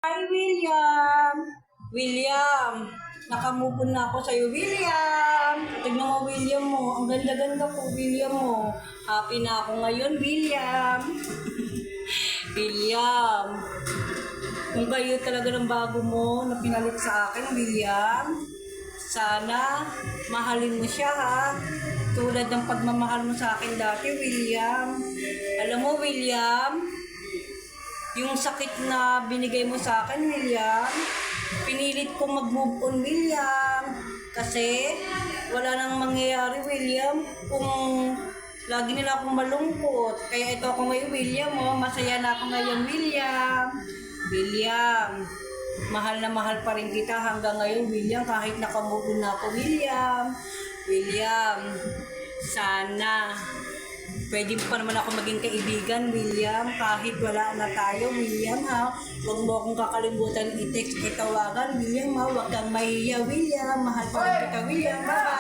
Hi, William! William! Nakamove on na ako sa'yo, William! Tignan mo, William mo. Ang ganda-ganda po, William mo. Happy na ako ngayon, William! William! Kung kayo talaga ng bago mo na pinalit sa akin, William, sana mahalin mo siya, ha? Tulad ng pagmamahal mo sa akin dati, William. Alam mo, William, yung sakit na binigay mo sa akin, William, pinilit kong mag-move on, William. Kasi wala nang mangyayari, William, kung lagi nila akong malungkot. Kaya ito ako ngayon, William, oh. Masaya na ako ngayon, William. William, mahal na mahal pa rin kita hanggang ngayon, William, kahit nakamove on na ako, William. William, sana pwede pa naman ako maging kaibigan, William, kahit wala na tayo, William, ha? Huwag mo akong kakalimutan i-text, itawagan, William, ha? Huwag kang mahiya, William. Mahal pa rin kita, William. Bye-bye.